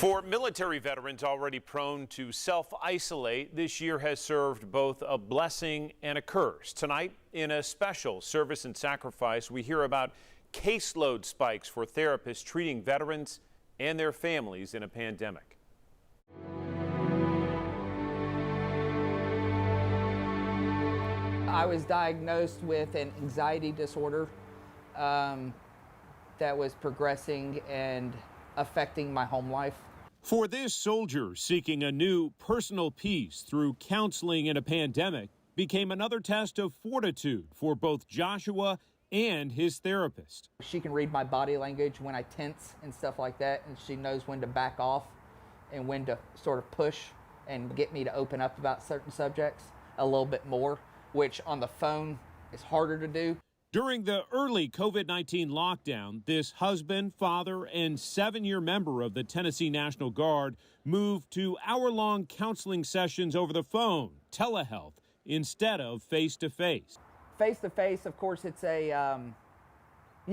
For military veterans already prone to self-isolate, this year has served both a blessing and a curse. Tonight, in a special Service and Sacrifice, we hear about caseload spikes for therapists treating veterans and their families in a pandemic. I was diagnosed with an anxiety disorder that was progressing and affecting my home life. For this soldier, seeking a new personal peace through counseling in a pandemic became another test of fortitude for both Joshua and his therapist. She can read my body language when I tense and stuff like that, and she knows when to back off and when to sort of push and get me to open up about certain subjects a little bit more, which on the phone is harder to do. During the early COVID-19 lockdown, this husband, father, and 7-year member of the Tennessee National Guard moved to hour-long counseling sessions over the phone, telehealth, instead of face-to-face. Face-to-face, of course, it's you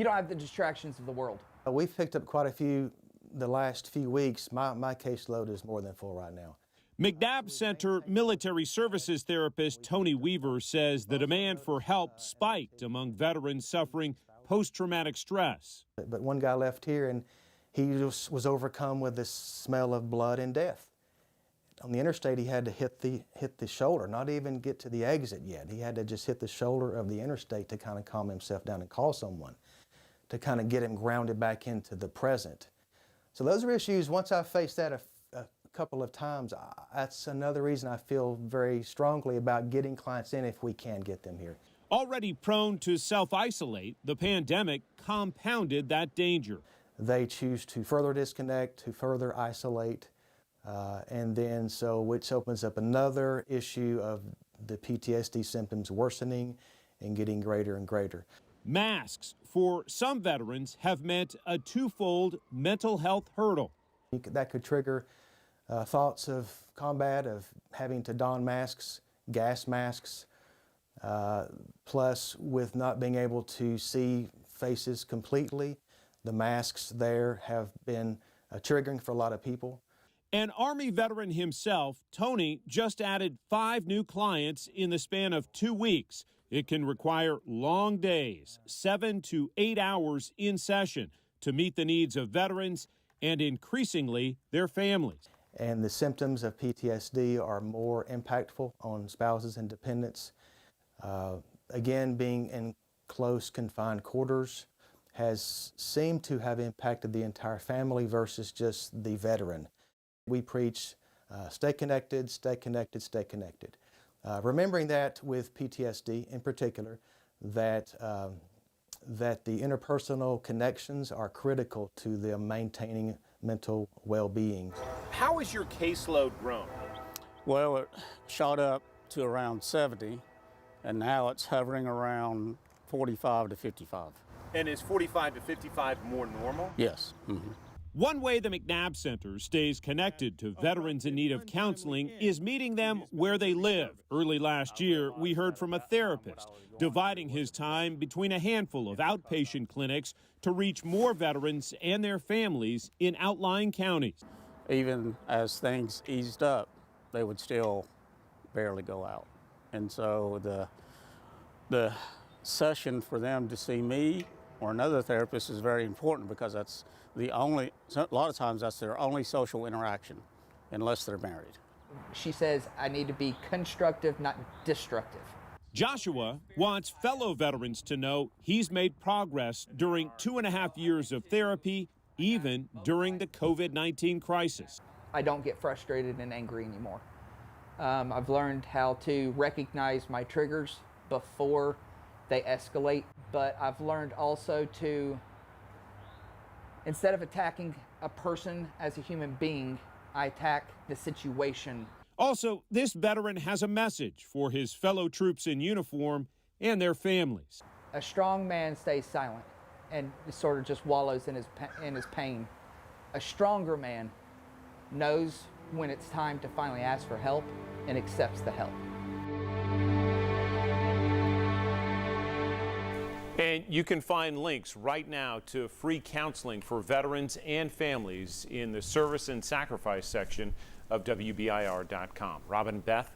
don't have the distractions of the world. We've picked up quite a few the last few weeks. My caseload is more than full right now. McNabb Center military services therapist Tony Weaver says the demand for help spiked among veterans suffering post-traumatic stress. But one guy left here and he was overcome with the smell of blood and death. On the interstate, he had to hit the shoulder, not even get to the exit yet. He had to just hit the shoulder of the interstate to kind of calm himself down and call someone, to kind of get him grounded back into the present. So those are issues. Once I faced that a couple of times, that's another reason I feel very strongly about getting clients in if we can get them here. Already prone to self-isolate, the pandemic compounded that danger. They choose to further disconnect, to further isolate, and then which opens up another issue of the PTSD symptoms worsening and getting greater and greater. Masks for some veterans have meant a twofold mental health hurdle. That could trigger thoughts of combat, of having to don masks, gas masks, plus with not being able to see faces completely. The masks there have been triggering for a lot of people. An Army veteran himself, Tony just added 5 new clients in the span of 2 weeks. It can require long days, 7 to 8 hours in session, to meet the needs of veterans and increasingly their families. And the symptoms of PTSD are more impactful on spouses and dependents. Again, being in close confined quarters has seemed to have impacted the entire family versus just the veteran. We preach stay connected, stay connected, stay connected. Remembering that with PTSD in particular, that the interpersonal connections are critical to the maintaining mental well-being. How has your caseload grown? Well, it shot up to around 70, and now it's hovering around 45 to 55. And is 45 to 55 more normal? Yes. Mm-hmm. One way the McNabb Center stays connected to veterans in need of counseling is meeting them where they live. Early last year, we heard from a therapist dividing his time between a handful of outpatient clinics to reach more veterans and their families in outlying counties. Even as things eased up, they would still barely go out. And so the session for them to see me or another therapist is very important, because that's a lot of times that's their only social interaction, unless they're married. She says I need to be constructive, not destructive. Joshua wants fellow veterans to know he's made progress during 2.5 years of therapy, even during the COVID-19 crisis. I don't get frustrated and angry anymore. I've learned how to recognize my triggers before they escalate, but I've learned also to, instead of attacking a person as a human being, I attack the situation. Also, this veteran has a message for his fellow troops in uniform and their families. A strong man stays silent and sort of just wallows in his pain. A stronger man knows when it's time to finally ask for help and accepts the help. And you can find links right now to free counseling for veterans and families in the Service and Sacrifice section of WBIR.com. Robin and Beth.